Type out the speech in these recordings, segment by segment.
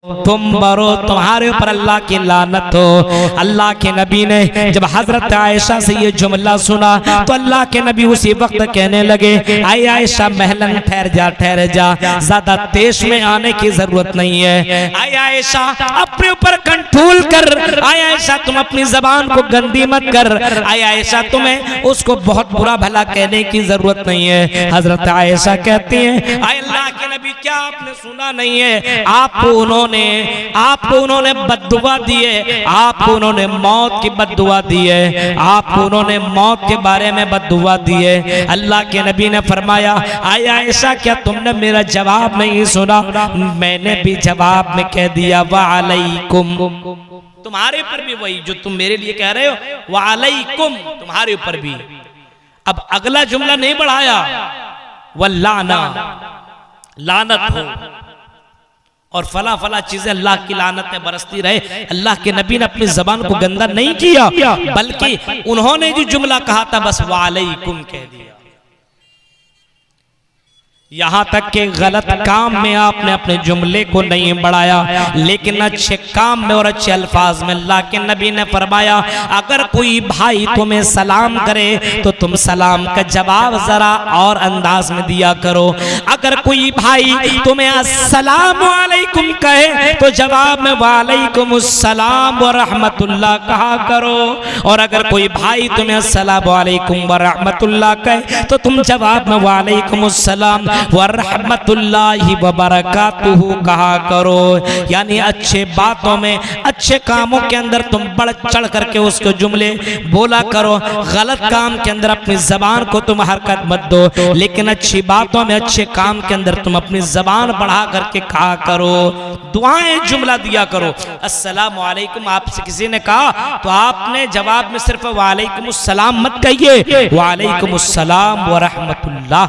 तुम मरो, तुम्हारे ऊपर अल्लाह की लानत हो। अल्लाह के नबी ने जब हजरत आयशा से ये जुमला सुना तो अल्लाह के नबी उसी वक्त कहने लगे, आय आयशा महलन ठहर जा, ज्यादा तेज में आने की जरूरत नहीं है। आय आयशा अपने ऊपर कंट्रोल कर, आय आयशा तुम अपनी जबान को गंदी मत कर, आय आयशा तुम्हें उसको बहुत बुरा भला कहने की जरूरत नहीं है। हजरत आयशा कहती है, आय अल्लाह के नबी क्या आपने सुना नहीं है, आपको उन्होंने बद्दुआ दी है, आपको उन्होंने मौत की बद्दुआ दी है, आपको उन्होंने मौत के बारे में बद्दुआ दी है। अल्लाह के नबी ने फरमाया, आय आयशा क्या तुमने मेरा जवाब नहीं सुना? मैंने भी जवाब में कह दिया वालैकुम, तुम्हारे ऊपर भी वही जो तुम मेरे लिए कह रहे हो, वालैकुम तुम्हारे ऊपर भी। अब अगला जुमला नहीं बढ़ाया, वल्लाना लानत हो और फला फला चीजें अल्लाह की लानत में बरसती रहे। अल्लाह के नबी ने अपनी जबान को गंदा नहीं किया, बल्कि उन्होंने जो जुमला कहा था बस वालैकुम कह दिया। यहां तक के गलत काम में आपने अपने जुमले को नहीं बढ़ाया, लेकिन अच्छे काम में और अच्छे अल्फाज में अल्लाह के नबी ने फरमाया, अगर कोई भाई तुम्हें सलाम करे तो तुम सलाम का जवाब जरा और अंदाज में दिया करो। अगर कोई भाई तुम्हें अस्सलाम वालेकुम कहे तो जवाब में वालेकुम अस्सलाम व रहमतुल्लाह कहा करो, और अगर कोई भाई तुम्हें अस्सलाम वालेकुम व रहमतुल्लाह कहे तो तुम जवाब में वालेकुम अस्सलाम व रहमतुल्लाहि व बरकातुहू कहा करो। यानी अच्छे बातों में, अच्छे कामों के अंदर तुम बढ़ चढ़ करके उसको जुमले बोला करो। गलत काम के अंदर अपनी जबान को तुम हरकत मत दो, लेकिन अच्छी बातों में, अच्छे काम के अंदर तुम अपनी जबान बढ़ा करके कहा करो। दुआएं जुमला दिया करो। अस्सलाम वालेकुम आपसे किसी ने कहा तो आपने जवाब में सिर्फ वालेकुम अस्सलाम मत कहिए, वालेकुम अस्सलाम व रहमतुल्लाह।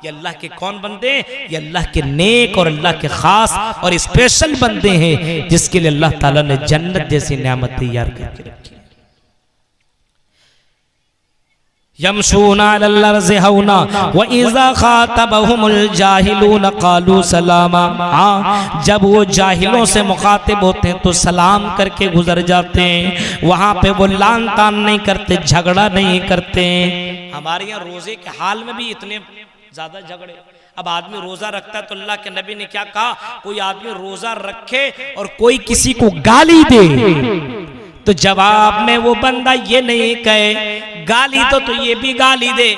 ये अल्लाह के कौन बंदे? ये अल्लाह के नेक और अल्लाह के खास और स्पेशल बंदे हैं, जिसके लिए अल्लाह ताला ने जन्नत जैसी नेमत तैयार करके रखी। यमशूना अलल अर्ज़ि हौना व इज़ा खातबहुमुल जाहिलून क़ालू सलामा। हाँ, जब वो जाहिलों से मुखातिब होते हैं तो सलाम करके गुजर जाते हैं। वहाँ पे वो लान तान नहीं करते, झगड़ा नहीं करते। हमारे यहाँ रोजे के हाल में भी इतने ज्यादा झगड़े। अब आदमी रोजा रखता है तो अल्लाह के नबी ने क्या कहा, कोई आदमी रोजा रखे और कोई किसी को गाली दे तो जवाब में वो बंदा ये नहीं कहे गाली तो ये भी गाली दे,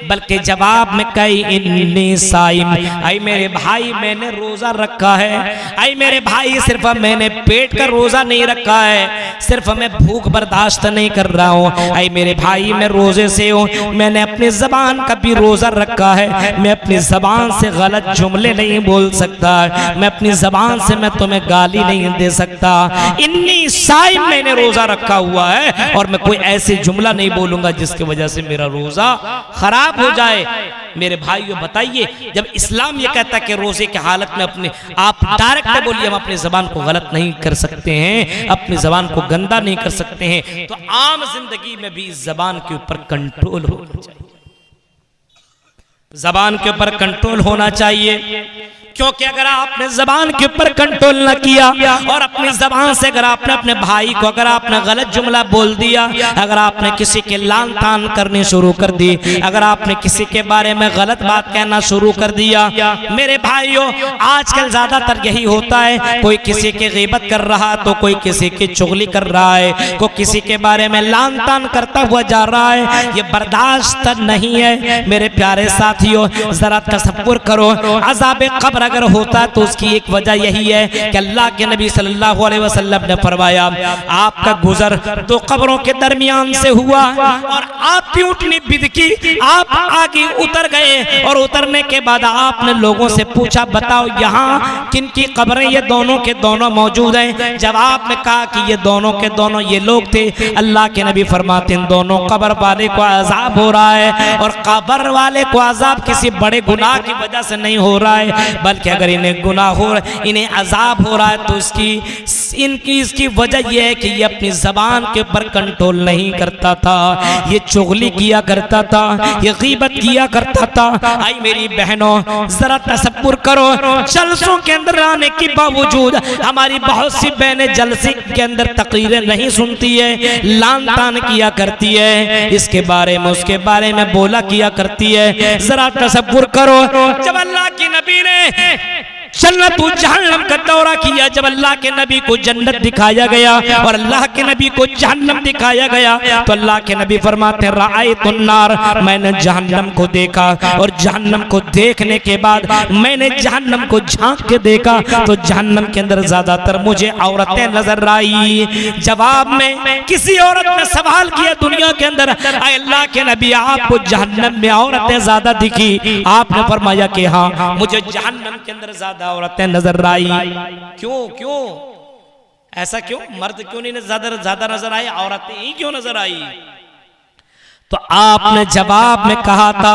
बल्कि जवाब में कहे इन्नी साइम, आई मेरे भाई मैंने रोजा रखा है, आई मेरे भाई सिर्फ मैंने पेट का रोजा नहीं रखा है, सिर्फ मैं भूख बर्दाश्त नहीं कर रहा हूँ, आई मेरे भाई मैं रोजे से हूँ, मैंने अपनी जबान का भी रोजा रखा है, मैं अपनी जबान से गलत जुमले नहीं बोल सकता, मैं अपनी जबान से मैं तुम्हें गाली नहीं दे सकता। इन्नी साइम मैंने रोजा रखा हुआ है और मैं कोई ऐसे जुमला नहीं बोलूंगा जिसकी वजह से मेरा रोजा खराब हो जाए। मेरे भाइयों बताइए, जब इस्लाम ये कहता है कि रोजे की हालत में अपने आप डायरेक्ट बोलिए, हम अपनी जबान को गलत नहीं कर सकते हैं, अपनी जबान को गंदा नहीं कर सकते हैं, तो आम जिंदगी में भी इस जबान के ऊपर कंट्रोल होना चाहिए। जबान के ऊपर कंट्रोल होना चाहिए, क्योंकि अगर आपने जबान के ऊपर कंट्रोल न किया और अपनी जबान से अगर आपने अपने भाई को अगर आपने गलत जुमला बोल दिया, अगर आपने किसी के लान तान करनी शुरू कर दी, अगर आपने किसी के बारे में गलत बात कहना शुरू कर दिया, मेरे भाइयों आजकल ज्यादातर यही होता है, कोई किसी की गीबत कर रहा तो कोई किसी की चुगली कर रहा है, कोई किसी के बारे में लान तान करता हुआ जा रहा है, ये बर्दाश्त नहीं है। मेरे प्यारे साथियों जरा तसव्वुर करो, अज़ाब कब्र अगर होता तो उसकी एक वजह यही है कि अल्लाह के नबी सल्लल्लाहु अलैहि वसल्लम ने फरमाया, आपका गुजर दो कब्रों के दरमियान से हुआ और आपकी ऊँटनी बिदकी, आप आगे उतर गए और उतरने के बाद आपने लोगों से पूछा, बताओ यहाँ किन की कब्रें ये दोनों के दोनों मौजूद हैं? जवाब में कहा कि ये दोनों के दोनों ये लोग थे। अल्लाह के नबी फरमाते हैं, दोनों कब्र वाले को अजाब हो रहा है और कब्र वाले को अजाब किसी बड़े गुनाह की वजह से नहीं हो रहा है, बल्कि अगर इन्हें गुनाह हो, इन्हें अजाब हो रहा है तो इसकी वजह यह है कि ये अपनी जबान के ऊपर कंट्रोल नहीं करता था, ये चुगली किया करता था, ये गीबत किया करता था। आई मेरी बहनों, जरा तसव्वुर करो, जलसों के अंदर आने के बावजूद हमारी बहुत सी बहनें जलसे के अंदर तकरीरें नहीं सुनती है, लान तान किया करती है, इसके बारे में उसके बारे में बोला किया करती है। जरा तसव्वुर करो, जब अल्लाह के नबी ने जन्नत जहन्नम का दौरा किया, जब अल्लाह के नबी को जन्नत दिखाया गया और अल्लाह के नबी को जहन्नम दिखाया गया, तो अल्लाह के नबी फरमाते हैं राअयतुन नार, मैंने जहन्नम को देखा और जहन्नम को देखने के बाद मैंने जहन्नम को झांक के देखा तो जहन्नम के अंदर ज्यादातर मुझे औरतें नजर आई। जवाब में किसी औरत ने सवाल किया दुनिया के अंदर, अल्लाह के नबी आपको जहन्नम में औरतें ज्यादा दिखी? आपने फरमाया कि हाँ, मुझे जहन्नम के अंदर ज्यादा औरतें नजर आई। क्यों ऐसा क्यों? मर्द क्यों नहीं ज्यादा नजर आए, औरतें ही क्यों नजर आई? तो आपने जवाब में कहा था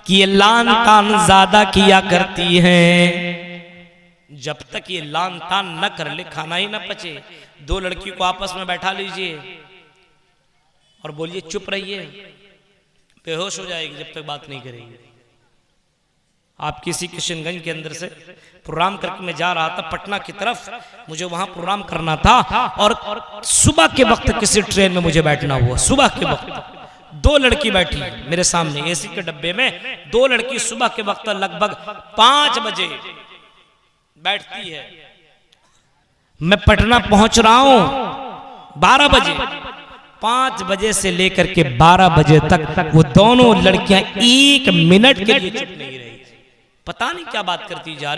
कि ये लान तान ज्यादा किया करती हैं। जब तक ये लान तान न कर ले, खाना ही न पचे, दो लड़की को आपस में बैठा लीजिए और बोलिए चुप रहिए, बेहोश हो जाएगी जब तक बात नहीं करेगी। आप किसी किशनगंज के अंदर से प्रोग्राम करके मैं जा रहा था पटना की तरफ, मुझे वहां प्रोग्राम करना था और सुबह के वक्त किसी ट्रेन में मुझे बैठना हुआ। सुबह के वक्त दो लड़की बैठी मेरे सामने एसी के डब्बे में, दो लड़की सुबह के वक्त लगभग 5 बजे बैठती है। मैं पटना पहुंच रहा हूं 12 बजे, 5 बजे से लेकर के 12 बजे तक वो दोनों लड़कियां 1 मिनट के लिए चुप नहीं रही। पता नहीं क्या बात करती जा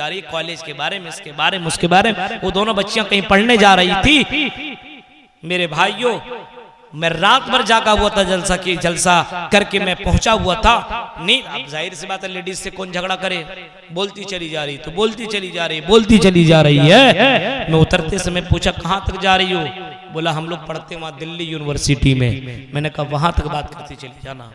रही, कॉलेज के बारे में, इसके बारे में, उसके बारे में। वो दोनों बच्चियां कहीं पढ़ने जा रही थी। मेरे भाइयों, मैं रात भर जागा हुआ था, जलसा करके मैं पहुंचा हुआ था। नहीं, अब जाहिर सी बात है, लेडीज से कौन झगड़ा करे, बोलती चली जा रही, तो बोलती चली जा रही है। मैं उतरते समय पूछा कहाँ तक जा रही हो? बोला हम लोग पढ़ते वहां दिल्ली यूनिवर्सिटी में। मैंने कहा वहां तक बात करती चली जाना।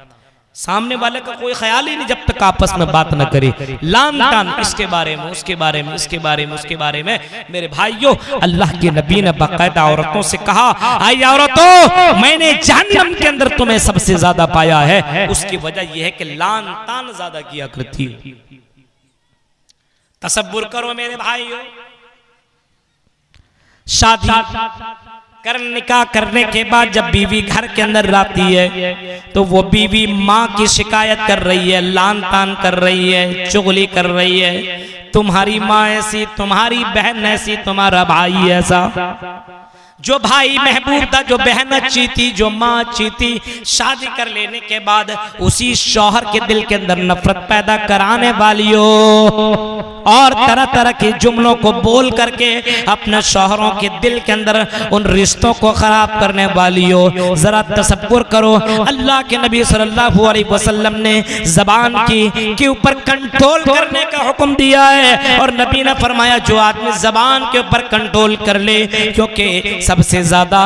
सामने वाले का कोई ख्याल ही नहीं जब तक आपस में बात न करे, लान तान इसके बारे में, उसके बारे में, इसके बारे में, उसके बारे में। मेरे भाइयों, अल्लाह के नबी ने बाकायदा औरतों से कहा, आई औरतों, मैंने जहन्नम के अंदर तुम्हें सबसे ज्यादा पाया है। उसकी वजह यह है कि लान तान ज्यादा किया करती है। तसव्वुर करो मेरे भाइयों, शादी निकाह करने के बाद जब बीवी घर के अंदर आती है तो वो बीवी माँ की शिकायत कर रही है, लान तान कर रही है, चुगली कर रही है, तुम्हारी माँ ऐसी, तुम्हारी बहन ऐसी, तुम्हारा भाई ऐसा। जो भाई महबूब था, जो बहन अच्छी थी, जो माँ अच्छी थी, शादी कर लेने के बाद उसी शौहर के दिल के अंदर नफरत पैदा कराने वालियों और तरह तरह के जुमलों को बोल करके अपने शौहरों के दिल के अंदर उन रिश्तों को खराब करने वालियों, जरा तसव्वुर करो, अल्लाह के नबी सल्लल्लाहु अलैहि वसल्लम ने जबान के ऊपर कंट्रोल करने का हुक्म दिया है। और नबी ने फरमाया जो आदमी जबान के ऊपर कंट्रोल कर ले, क्योंकि सबसे ज्यादा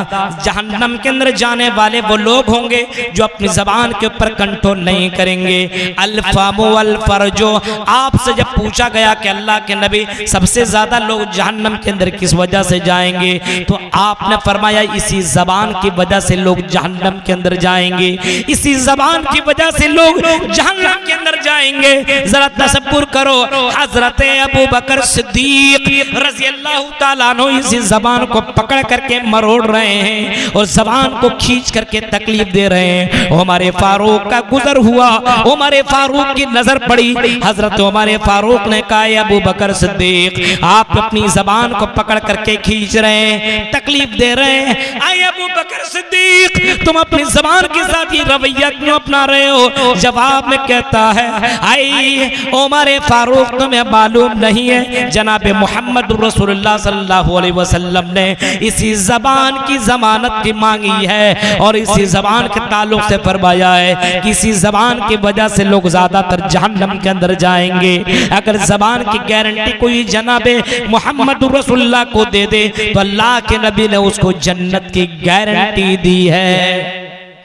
जहन्नम के अंदर जाने वाले वो लोग होंगे जो अपनी जबान के ऊपर कंट्रोल नहीं करेंगे। अल्फामु वल फरजो, आपसे जब पूछा गया कि अल्लाह के नबी सबसे ज्यादा लोग जहन्नम के अंदर किस वजह से जाएंगे, तो आपने फरमाया इसी जबान की वजह से लोग जहन्नम के अंदर जाएंगे, इसी जबान की वजह से लोग जहन्नम के अंदर जाएंगे। जरा तसव्वुर करो, हजरत अबू बकर सिद्दीक रज़ी अल्लाह ताला अन्हु इसी जबान को पकड़ करके मरोड़ रहे हैं और जबान को खींच करके तकलीफ दे रहे हैं। उमर फारूक का गुजर हुआ, उमर फारूक की नजर पड़ी, हजरत उमर फारूक ने कहा अबू बकर सिद्दीक आप अपनी जबान को पकड़ करके खींच रहे हैं, तकलीफ दे रहे हैं। आए अबू बकर सिद्दीक तुम अपनी जबान के साथ ये रवैया क्यों अपना रहे हो? जवाब में कहता है आई उमर फारूक तुम्हें मालूम नहीं है जनाब मोहम्मद रसूलुल्लाह सल्लल्लाहु अलैहि वसल्लम ने इसी जबान की जमानत की मांगी है और इसी जबान के ताल्लुक से फरमाया है कि इसी जबान की वजह से लोग ज्यादातर जहन्नम के अंदर जाएंगे। अगर जबान की गारंटी कोई जनाबे मोहम्मद रसूलुल्लाह को दे दे तो अल्लाह के नबी ने उसको जन्नत की गारंटी दी है।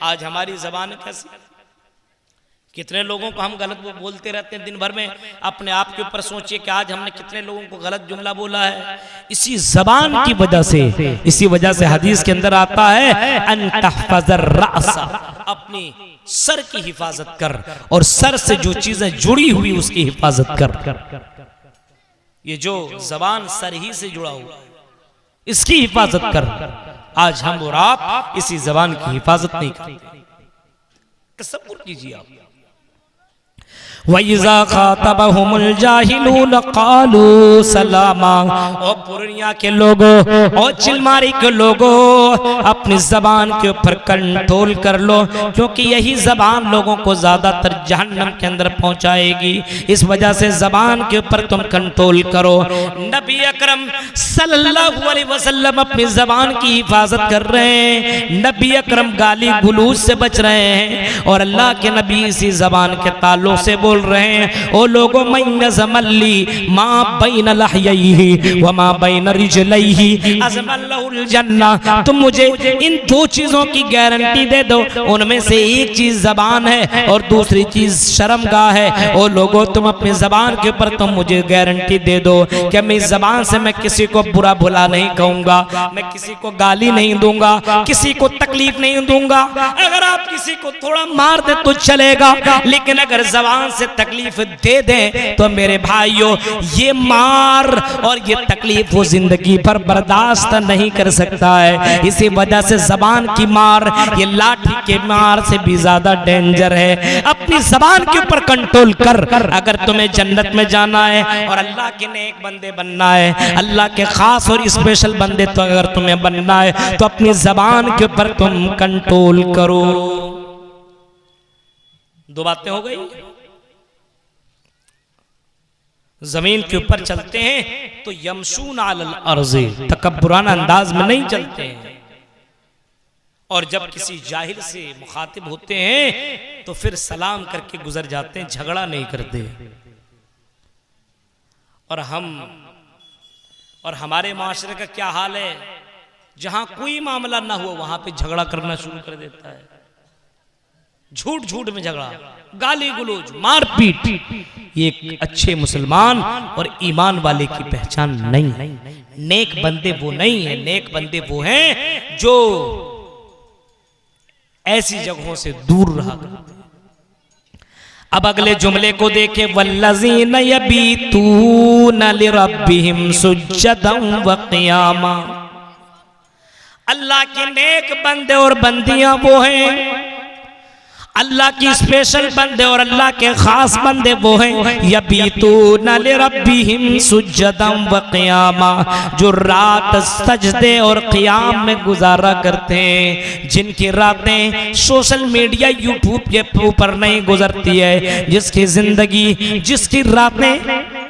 आज हमारी जबान कैसी कितने लोगों को हम गलत बोलते रहते हैं दिन भर में। अपने आप के ऊपर सोचिए कि आज हमने कितने लोगों को गलत जुमला बोला है इसी जबान की वजह से। इसी वजह से हदीस के अंदर आता है अन तहफज़र रअसा, अपनी सर की हिफाजत कर और सर से जो चीजें जुड़ी हुई उसकी हिफाजत कर। ये जो जबान सर ही से जुड़ा हुआ है इसकी हिफाजत कर। आज हम और आप इसी जबान की हिफाजत नहीं करते। तसव्वुर कीजिए आप, वइज़ा ख़ातबहुमुल जाहिलून क़ालू सलामा, और पूर्णिया के लोगों और चिलमारी के लोगों अपनी जबान के ऊपर कंट्रोल कर लो, क्योंकि यही जबान लोगों को ज्यादातर जहन्नम के अंदर पहुंचाएगी। इस वजह से जबान के ऊपर तुम कंट्रोल करो। नबी अकरम सल्लल्लाहु अलैहि वसल्लम अपनी जबान की हिफाजत कर रहे हैं। नबी अकरम गाली गुलूज से बच रहे हैं और अल्लाह के नबी इसी जबान के ताल्लुक से बोल रहे हैं, ओ लोगों मय्यज़मल्ली मा बैन लहयैहि व मा बैन रिजलैहि अज़मल्लहुल जन्नह। तुम मुझे इन दो चीजों की गारंटी दे दो, उनमें से एक चीज जबान है और दूसरी चीज शर्मगाह है। ओ लोगों तुम अपनी जबान के ऊपर तुम मुझे गारंटी दे दो कि मैं इस जबान से मैं किसी को बुरा भला नहीं कहूंगा, मैं किसी को गाली नहीं दूंगा, किसी को तकलीफ नहीं दूंगा। अगर आप किसी को थोड़ा मार दे तो चलेगा, लेकिन अगर जबान से तकलीफ दे दें तो मेरे भाइयों ये मार और ये तकलीफ वो जिंदगी भर बर्दाश्त नहीं कर सकता है। इसी वजह से जबान की मार ये लाठी के मार से भी ज्यादा डेंजर है। अपनी जबान के ऊपर कंट्रोल कर। अगर तुम्हें जन्नत में जाना है और अल्लाह के नेक बंदे बनना है, अल्लाह के खास और स्पेशल बंदे तो अगर तुम्हें बनना है तो अपनी जबान के ऊपर तुम कंट्रोल करो। दो बातें हो गई। जमीन के ऊपर चलते हैं तो यमशून अलल अर्ज़, तकब्बुराना अंदाज में नहीं चलते हैं। और जब किसी जाहिल से मुखातिब होते हैं तो फिर सलाम करके गुजर जाते हैं, झगड़ा नहीं करते। और हमारे माशरे का क्या हाल है, जहां कोई मामला ना हुआ वहां पे झगड़ा करना शुरू कर देता है। झूठ झूठ में झगड़ा, गाली गुलोज, मारपीट। ये एक अच्छे मुसलमान और ईमान वाले की पहचान नहीं। नेक बंदे वो नहीं है, नेक बंदे वो हैं जो ऐसी जगहों से दूर रहा करते हैं। अब अगले जुमले को देखे, वल्लज़ीन यबीतून लिरब्बिहिम सुज्जदन व क़ियामा। अल्लाह के नेक बंदे और बंदियां वो हैं, अल्लाह की स्पेशल बंदे और अल्लाह के खास बंदे वो हैं, यबीतून लिरब्बिहिम सुज्जदन व क़ियामा, जो रात सजदे और क़ियाम में गुजारा करते हैं, जिनकी रातें सोशल मीडिया यूट्यूब के ऊपर नहीं गुजरती है, जिसकी जिंदगी, जिसकी रातें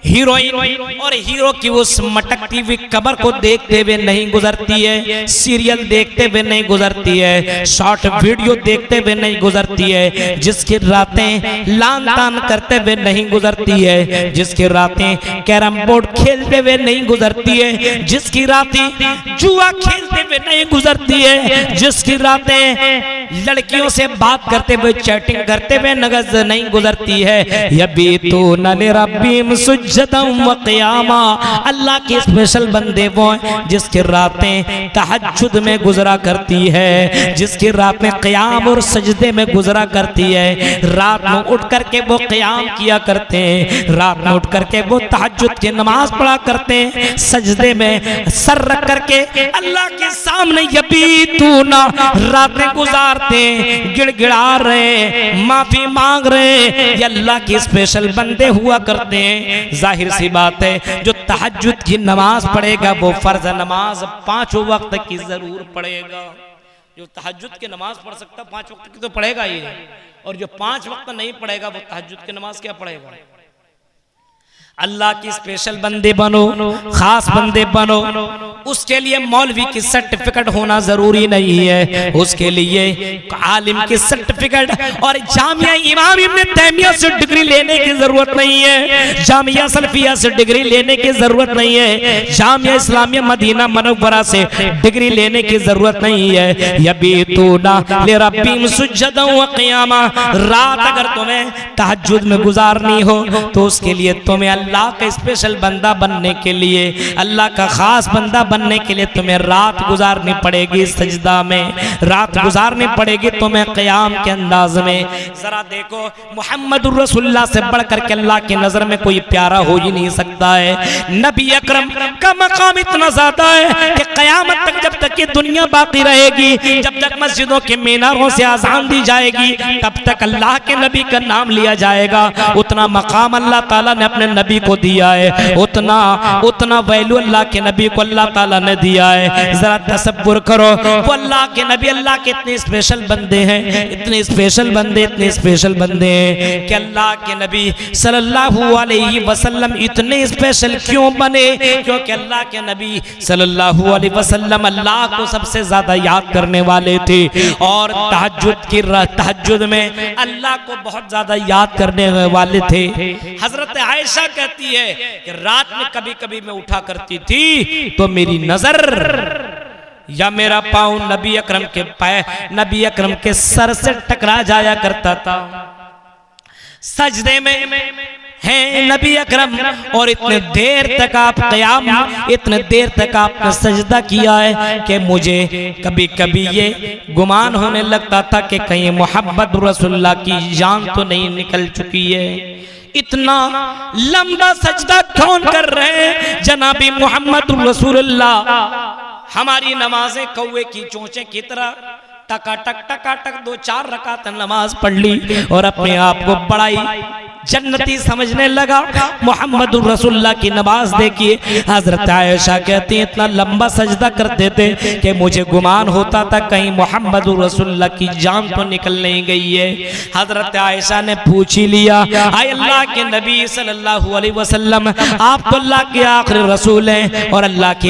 हीरोइन और हीरो की उस मटकती हुई कमर को देखते हुए नहीं गुजरती है, सीरियल देखते हुए नहीं गुजरती है, शॉर्ट वीडियो देखते हुए नहीं गुजरती है, जिसकी रातें लान तान करते हुए नहीं गुजरती है, जिसकी रातें कैरम बोर्ड खेलते हुए नहीं गुजरती है, जिसकी रातें जुआ खेलते हुए नहीं गुजरती है, जिसकी रातें लड़कियों से बात करते हुए चैटिंग करते हुए नजर नहीं गुजरती है। यबीतून लिरब्बिहिम सुज्जदन व क़ियामा, अल्लाह के स्पेशल बंदे वो हैं जिसकी रातें तहज्जुद में गुजरा करती है, जिसकी रातें क़ियाम और सजदे में गुजरा करती है। रात में उठ करके वो क़ियाम किया करते हैं, रात में उठ करके वो तहज्जुद की नमाज पढ़ा करते हैं, सजदे में सर रख करके अल्लाह के सामने यबीतून रातें गुजारते, गिड़गिड़ा रहे, माफी मांग रहे, ये अल्लाह के स्पेशल बंदे हुआ करते हैं। जाहिर सी बात है जो तहज्जुद की नमाज पढ़ेगा वो फर्ज नमाज 5 वक्त की जरूर पढ़ेगा। जो तहज्जुद की नमाज पढ़ सकता 5 वक्त की तो पढ़ेगा ही, और जो 5 वक्त नहीं पढ़ेगा वो तहज्जुद की नमाज क्या पढ़ेगा। अल्लाह की स्पेशल बंदे बनो, खास बंदे बनो, उसके लिए मौलवी की सर्टिफिकेट होना जरूरी नहीं है, उसके लिए आलिम की सर्टिफिकेट सर्टिफिकेट और जामिया इमाम इब्न तैमिया से डिग्री लेने की जरूरत नहीं है, जामिया सल्फिया से डिग्री लेने की जरूरत नहीं है, जामिया इस्लामिया मदीना मनव्वरा से डिग्री लेने की जरूरत नहीं है। यबीतूना लिरब्बिहिम सुज्जदन व क़ियामा, रात अगर तुम्हें तहज्जुद में गुजारनी हो तो उसके लिए तुम्हें अल्लाह का स्पेशल बंदा बनने के लिए, अल्लाह का खास बंदा बनने के लिए तुम्हें रात गुजारनी पड़ेगी सजदा में, रात गुजारनी पड़ेगी तुम्हें क़याम के अंदाज में। जरा देखो मुहम्मदुर रसूलुल्लाह से बढ़कर के अल्लाह की नजर में कोई प्यारा हो ही नहीं सकता है। नबी अकरम का मकाम इतना ज्यादा है कि क़यामत तक, जब तक ये दुनिया बाकी रहेगी, जब तक मस्जिदों के मीनारों से आज़ान दी जाएगी, तब तक अल्लाह के नबी का नाम लिया जाएगा। उतना मकाम अल्लाह ताला ने अपने नबी को दिया है, उतना वैल्यू अल्लाह के नबी को अल्लाह ताला ने दिया है। जरा तसव्वुर करो, वो अल्लाह के नबी, अल्लाह के इतने स्पेशल बंदे हैं, इतने स्पेशल बंदे हैं कि अल्लाह के नबी सल्लल्लाहु अलैहि वसल्लम इतने स्पेशल क्यों बने? क्योंकि अल्लाह के नबी सल्लल्लाहु अलैहि वसल्लम अल्लाह को सबसे ज्यादा याद करने वाले थे और तहज्जुद में अल्लाह को बहुत ज्यादा याद करने वाले थे। हजरत आयशा कहती है कि रात में कभी कभी मैं उठा करती थी तो मेरी नजर या मेरा पाँव नबी अकरम के सर से टकरा जाया करता था। सजदे में हैं नबी अकरम और इतने देर तक आप क़याम, इतने देर तक आपने सजदा किया है कि मुझे कभी कभी ये गुमान होने लगता था कि कहीं मोहम्मद रसूलुल्लाह की जान तो नहीं निकल चुकी है। इतना लंबा सजदा कौन कर रहे हैं? जनाबी मोहम्मद रसूलुल्लाह। हमारी नमाजें कौवे की चोंचे की तरह टकाटक 2-4 रकात नमाज पढ़ ली और अपने आप को बड़ाई जन्नती समझने लगा। मोहम्मद रसूलुल्लाह की नमाज देखिए, हजरत आयशा कहती है इतना लंबा सजदा करते थे कि मुझे गुमान होता था कहीं मोहम्मद रसूलुल्लाह की जान तो निकल नहीं गई है। हजरत आयशा ने पूछ ही लिया, आए अल्लाह के नबी सल्लल्लाहु अलैहि वसल्लम, आप तो अल्लाह के आखिरी रसूल हैं और अल्लाह के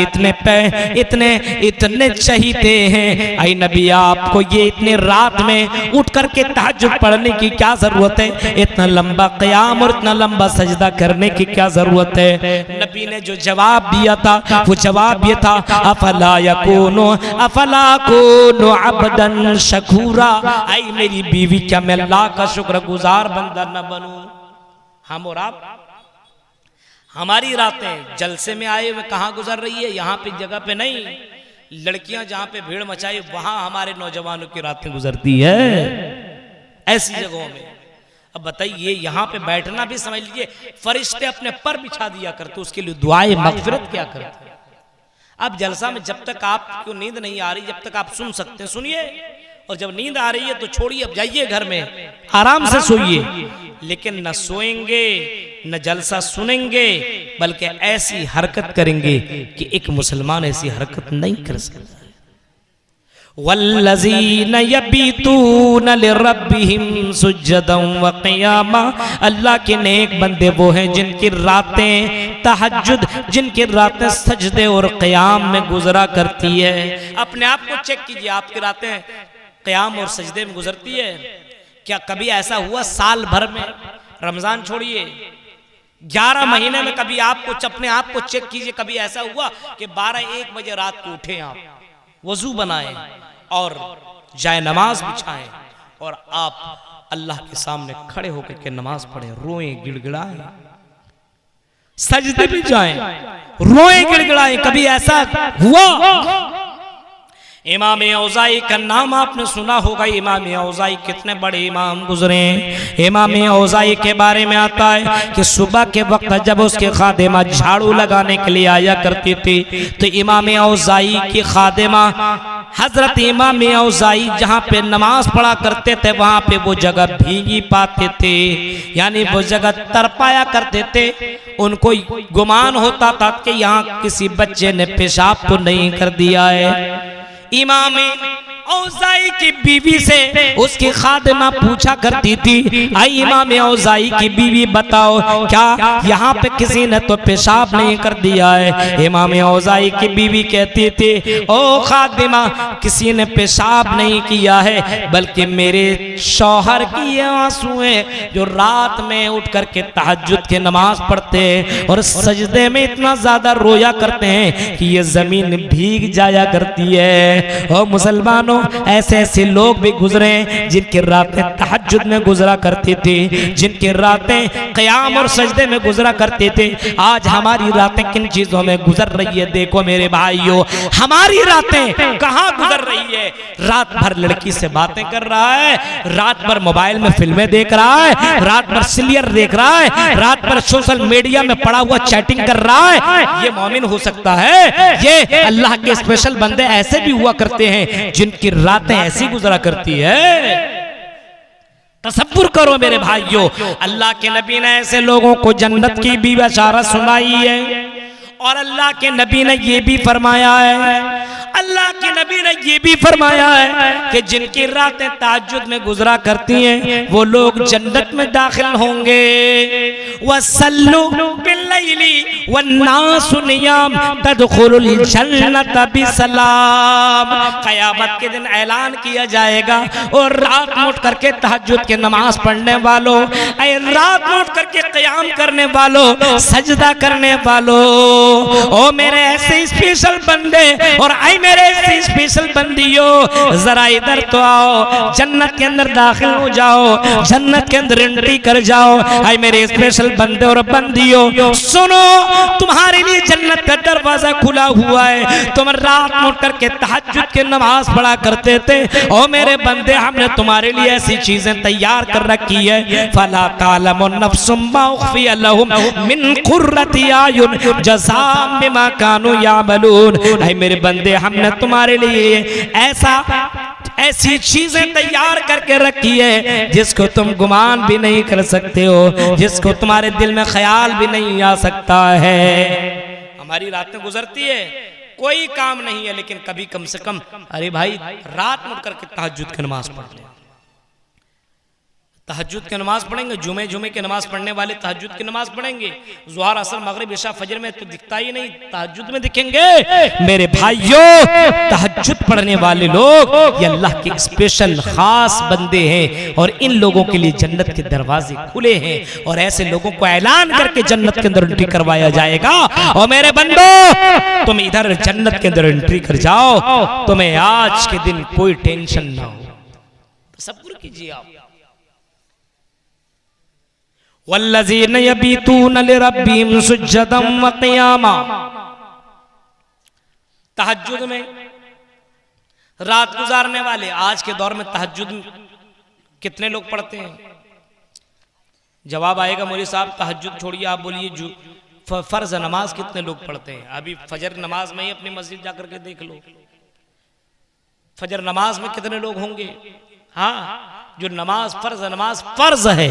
इतने चहीते हैं, आई नबी आपको ये इतने रात में उठ करके तहज्जुद पढ़ने की क्या जरूरत है? इतना लंबा क़याम और इतना लंबा सजदा करने की क्या जरूरत है? नबी ने जो जवाब दिया था वो जवाब ये था, अफला यकूनु अब्दन शकूरा, आई मेरी बीवी क्या मैं अल्लाह का शुक्रगुजार बंदा न बनूं? हम और आप, हमारी रातें जलसे में आए हुए कहाँ गुजर रही है? यहाँ पे जगह पे नहीं, लड़कियां जहाँ पे भीड़ मचाई वहां हमारे नौजवानों की रातें गुजरती है ऐसी जगहों में। अब बताइए, यहाँ पे बैठना भी समझ लीजिए फरिश्ते अपने पर बिछा दिया करते, उसके लिए दुआए मगफिरत क्या करते। अब जलसा में जब तक आपको नींद नहीं आ रही, जब तक आप सुन सकते हैं सुनिए, और जब नींद आ रही है तो छोड़िए, अब जाइए घर में आराम से सोइए। लेकिन न सोएंगे न जलसा सुनेंगे, बल्कि ऐसी हरकत करेंगे कि एक मुसलमान ऐसी हरकत नहीं कर सकता। वल्लज़ीन यबीतून लिरब्बिहिम सुज्जदन व क़ियामा, अल्लाह के नेक बंदे वो हैं जिनकी रातें तहज्जुद, जिनकी रातें सजदे और क़याम में गुजरा करती है। अपने आप को चेक कीजिए, आपकी रातें क़याम और सजदे में गुजरती है क्या? कभी ऐसा हुआ साल भर में, रमजान छोड़िए 11 महीने में, कभी आपको अपने आप को चेक कीजिए, कभी ऐसा हुआ कि 12-1 बजे रात को उठे, आप वजू बनाएं और जाए नमाज बिछाएं और आप अल्लाह के सामने खड़े होकर के नमाज पढ़े, रोएं गिड़गिड़ाएं, सजदे भी जाएं, रोएं गिड़गिड़ाएं? कभी ऐसा हुआ? इमाम औज़ाई का नाम आपने सुना होगा। इमाम औज़ाई कितने बड़े इमाम गुजरे हैं। इमाम औज़ाई के बारे में आता है कि सुबह के वक्त जब उसके खादिमा झाड़ू लगाने के लिए आया करती थी तो इमाम औज़ाई की खादिमा हजरत इमाम औज़ाई जहाँ पे नमाज पढ़ा करते थे वहाँ पे वो जगह भीगी पाते थे, यानी वो जगह तरपाया करते थे। उनको गुमान होता था कि यहाँ किसी बच्चे ने पेशाब तो नहीं कर दिया है। इमाम औज़ाई की बीवी से उसकी खादिमा पूछा करती थी, आई इमाम औज़ाई की बीवी बताओ क्या यहाँ पे किसी ने तो पेशाब नहीं कर दिया है? इमाम औज़ाई की बीवी कहती थी, ओ खादिमा, किसी ने पेशाब नहीं किया है, बल्कि मेरे शौहर की ये आंसू है जो रात में उठ करके तहज्जुद की नमाज पढ़ते हैं और सजदे में इतना ज्यादा रोया करते हैं कि ये जमीन भीग जाया करती है। और मुसलमानों, ऐसे ऐसे लोग भी गुजरे जिनकी रातें तहज्जुद में गुजरा करती थी, जिनकी रातें क़याम और सजदे में गुजरा करते थे। आज हमारी रातें किन चीजों में गुजर रही है? देखो मेरे भाइयों, हमारी रातें कहाँ गुजर रही है? रात भर लड़की से बातें कर रहा है, रात भर मोबाइल में फिल्में देख रहा है, रात भर सीरियल देख रहा है, रात भर सोशल मीडिया में पड़ा हुआ चैटिंग कर रहा है। ये मोमिन हो सकता है? ये अल्लाह के स्पेशल बंदे ऐसे भी हुआ करते हैं जिनकी रातें ऐसी गुजरा करती है। तसव्वुर करो मेरे भाइयों, अल्लाह के नबी ने ऐसे लोगों को जन्नत की भी बशारत सुनाई है। और अल्लाह के नबी ने ये भी फरमाया है, अल्लाह के नबी ने ये भी फरमाया है कि जिनकी रातें तहज्जुद में गुजरा करती हैं वो लोग जन्नत में दाखिल होंगे। वसल्लु बिल्लैली वन्नासु नियाम तदखुलुल जन्नत बिसलाम। क़यामत के दिन ऐलान किया जाएगा, और रात में उठ करके तहज्जुद की नमाज पढ़ने वालों, रात में उठ करके क़याम करने वालों, सजदा करने वालों, ओ मेरे ऐसे स्पेशल बंदे और आई मेरे ऐसे स्पेशल बंदियों, जरा इधर तो आओ, जन्नत के अंदर दाखिल हो जाओ, जन्नत के अंदर एंट्री कर जाओ। आई मेरे स्पेशल बंदे और बंदियों, सुनो, तुम्हारे लिए जन्नत का दरवाजा खुला हुआ है। तुम रात में उठ करके तहज्जुद की नमाज पढ़ा करते थे, ओ मेरे बंदे, हमने तुम्हारे लिए ऐसी चीजें तैयार कर रखी है। फला तालमु नफ्सुम मा उख्फिया लहुम मिन कुर्रति आयुन जज़ाअम बिमा कानू यामलून। ऐ मेरे बंदे, हमने तुम्हारे लिए ऐसी चीजें तैयार करके रखी है जिसको तुम गुमान भी नहीं कर सकते हो, जिसको तुम्हारे दिल में ख्याल भी नहीं आ सकता है। हमारी रातें गुजरती है, कोई काम नहीं है, लेकिन कभी कम से कम अरे भाई रात में उठ करके तहज्जुद की नमाज पढ़ ले। तहज्जुद की नमाज पढ़ेंगे, जुमे की नमाज पढ़ने वाले तहज्जुद की नमाज पढ़ेंगे, ज़ुहर असर मगरिब इशा फजर में तो दिखता ही नहीं, तहज्जुद में दिखेंगे। मेरे भाइयों, तहज्जुद पढ़ने वाले लोग ये अल्लाह के स्पेशल खास बंदे हैं, और इन लोगों के लिए जन्नत के दरवाजे खुले हैं, और ऐसे लोगों को ऐलान करके जन्नत के अंदर एंट्री करवाया जाएगा। और मेरे बंदो, तुम इधर जन्नत के अंदर एंट्री कर जाओ, तुम्हें आज के दिन कोई टेंशन ना हो। तसव्वुर कीजिए आप, वल्लज़ीन यबीतून लिरब्बिहिम सुज्जदन व क़ियामा। तहज्जुद में रात गुजारने वाले, आज के दौर में तहज्जुद कितने लोग पढ़ते हैं? जवाब आएगा मौलवी साहब तहज्जुद छोड़िए, आप बोलिए जो फर्ज नमाज कितने लोग पढ़ते हैं? अभी फजर नमाज में ही अपनी मस्जिद जाकर के देख लो, फजर नमाज में कितने लोग होंगे? हाँ, जो नमाज फर्ज है,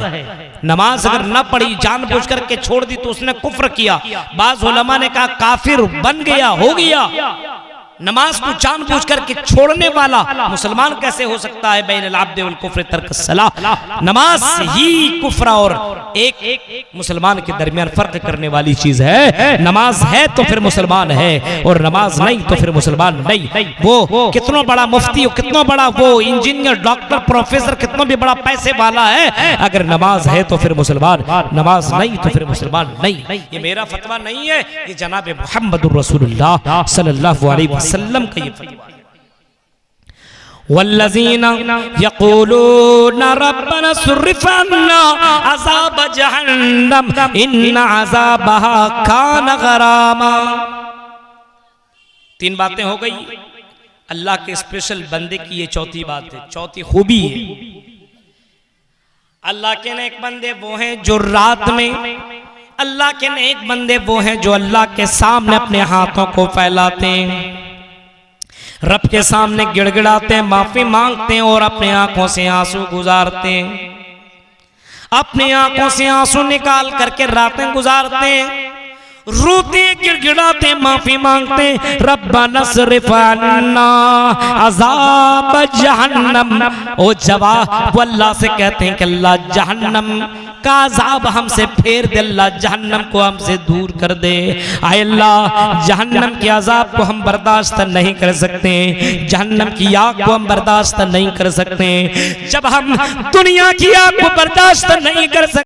नमाज अगर न पढ़ी, जानबूझ करके छोड़ दी तो उसने कुफ्र किया। बाज़ उलमा ने कहा काफिर बन गया, हो गया। नमाज को जानबूझ करके छोड़ने वाला मुसलमान कैसे हो सकता है? बैनल अब्द वल कुफ्र तर्क सलाह। नमाज ही कुफ्र और एक मुसलमान के दरमियान फर्क करने वाली चीज है। नमाज है तो फिर मुसलमान है, और नमाज नहीं तो फिर मुसलमान नहीं। वो कितना बड़ा मुफ्ती हो, कितना बड़ा वो इंजीनियर, डॉक्टर, प्रोफेसर, कितना भी बड़ा पैसे वाला है, अगर नमाज है तो फिर मुसलमान, नमाज नहीं तो फिर मुसलमान नहीं। ये मेरा फतवा नहीं है, ये जनाब मुहम्मदुर रसूलुल्लाह सल्लल्लाहु अलैहि वसल्लम का ये फतवा है। वल्लज़ीना यक़ूलूना रब्बना सुर्रिफ़ अन्ना अज़ाब जहन्नम इन्न अज़ाबहा कान गरामा। तीन बातें हो गई, अल्लाह के स्पेशल बंदे की ये चौथी बात है, चौथी खूबी है। अल्लाह के नेक बंदे वो हैं जो रात में, अल्लाह के नेक बंदे वो हैं जो अल्लाह के सामने अपने हाथों को फैलाते हैं, रब के सामने गिड़गिड़ाते हैं, माफी मांगते हैं, और अपने आंखों से आंसू गुजारते हैं, अपनी आंखों से आंसू निकाल करके रातें गुजारते हैं। रोते गिड़गिड़ाते माफी मांगते, रब्बना अस्रिफ अन्ना अज़ाब जहन्नम। ओ जवाब वो अल्लाह से कहते हैं कि अल्लाह जहन्नम का अजाब हमसे फेर दे, अल्लाह जहन्नम को हमसे दूर कर दे। आए अल्लाह जहन्नम के अजाब को हम बर्दाश्त नहीं कर सकते, जहन्नम की आग को हम बर्दाश्त नहीं कर सकते। जब हम दुनिया की आग को बर्दाश्त नहीं कर सकते